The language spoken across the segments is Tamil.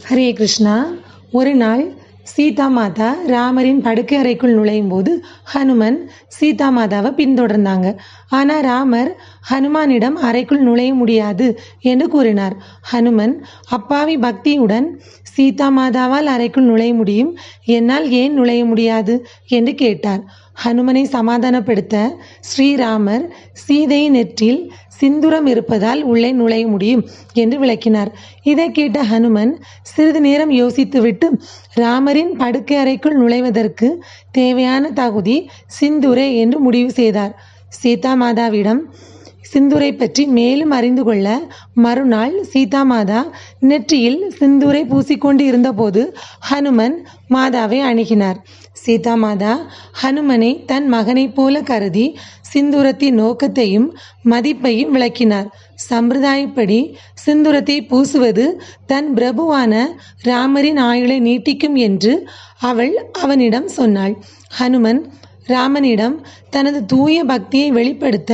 ஹரே கிருஷ்ணா. ஒரு நாள் சீதா மாதா ராமரின் படுக்கை அறைக்குள் நுழையும் போது ஹனுமன் சீதா மாதாவை பின்தொடர்ந்தாங்க. ஆனால் ராமர் ஹனுமானிடம் அறைக்குள் நுழைய முடியாது என்று கூறினார். ஹனுமன் அப்பாவி பக்தியுடன் சீதா மாதாவால் அறைக்குள் நுழைய முடியும், என்னால் ஏன் நுழைய முடியாது என்று கேட்டார். ஹனுமனை சமாதானப்படுத்த ஸ்ரீராமர் சீதையின் நெற்றில் சிந்துரம் இருப்பதால் உள்ளே நுழைய முடியும் என்று விளக்கினார். இதை கேட்ட ஹனுமன் சிறிது நேரம் யோசித்துவிட்டு ராமரின் படுக்கை அறைக்குள் நுழைவதற்கு தேவையான தகுதி சிந்துரை என்று முடிவு செய்தார். சீதா மாதாவிடம் சிந்துரை பற்றி மேலும் அறிந்து கொள்ள மறுநாள் சீதா மாதா நெற்றியில் சிந்துரை பூசிக்கொண்டு இருந்தபோது ஹனுமன் மாதாவை அணுகினார். சீதா மாதா ஹனுமனை தன் மகனைப் போல கருதி சிந்துரத்தின் நோக்கத்தையும் மதிப்பையும் விளக்கினார். சம்பிரதாயப்படி சிந்துரத்தை பூசுவது தன் பிரபுவான ராமரின் ஆயுளை நீட்டிக்கும் என்று அவள் அவனிடம் சொன்னாள். ஹனுமன் ராமனிடம் தனது தூய பக்தியை வெளிப்படுத்த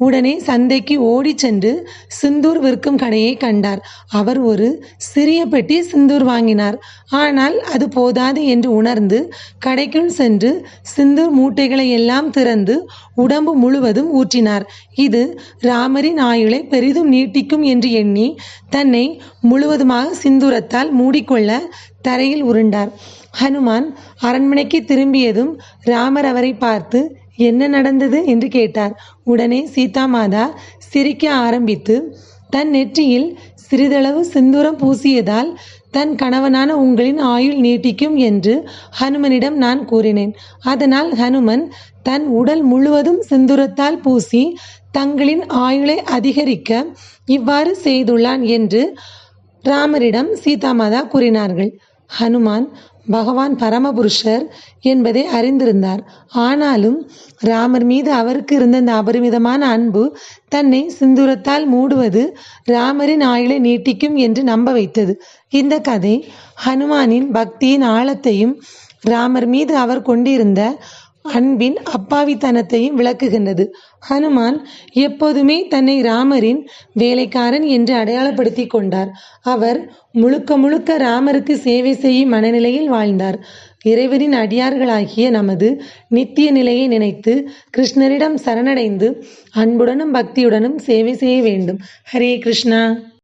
உடனே சந்தைக்கு ஓடிச் சென்று சிந்தூர் விற்கும் கடையை கண்டார். அவர் ஒரு சிறிய பெட்டி சிந்தூர் வாங்கினார். ஆனால் அது போதாது என்று உணர்ந்து கடைக்குள் சென்று சிந்தூர் மூட்டைகளை எல்லாம் திறந்து உடம்பு முழுவதும் ஊற்றினார். இது ராமரின் ஆயுளை பெரிதும் நீட்டிக்கும் என்று எண்ணி தன்னை முழுவதுமாக சிந்தூரத்தால் மூடிக்கொள்ள தரையில் உருண்டார். ஹனுமான் அரண்மனைக்கு திரும்பியதும் ராமர் அவரை பார்த்து என்ன நடந்தது என்று கேட்டார். உடனே சீதா மாதா சிரிக்க ஆரம்பித்து தன் நெற்றியில் சிறிதளவு சிந்தூரம் பூசியதால் தன் கணவனான உங்களின் ஆயுள் நீட்டிக்கும் என்று ஹனுமனிடம் நான் கூறினேன். அதனால் ஹனுமன் தன் உடல் முழுவதும் சிந்தூரத்தால் பூசி தங்களின் ஆயுளை அதிகரிக்க இவ்வாறு செய்துள்ளான் என்று ராமரிடம் சீதா மாதா கூறினார்கள். ஹனுமான் பகவான் பரமபுருஷர் என்பதை அறிந்திருந்தார். ஆனாலும் ராமர் மீது அவருக்கு இருந்த இந்த அபரிமிதமான அன்பு தன்னை சிந்தூரத்தால் மூடுவது ராமரின் ஆயுளை நீட்டிக்கும் என்று நம்ப வைத்தது. இந்த கதை ஹனுமானின் பக்தியின் ஆழத்தையும் ராமர் மீது அவர் கொண்டிருந்த அன்பின் அப்பாவித்தனத்தையும் விளக்குகின்றது. ஹனுமான் எப்போதுமே தன்னை ராமரின் வேலைக்காரன் என்று அடையாளப்படுத்தி கொண்டார். அவர் முழுக்க முழுக்க ராமருக்கு சேவை செய்யும் மனநிலையில் வாழ்ந்தார். இறைவனின் அடியார்களாகிய நமது நித்திய நிலையை நினைத்து கிருஷ்ணரிடம் சரணடைந்து அன்புடனும் பக்தியுடனும் சேவை செய்ய வேண்டும். ஹரே கிருஷ்ணா.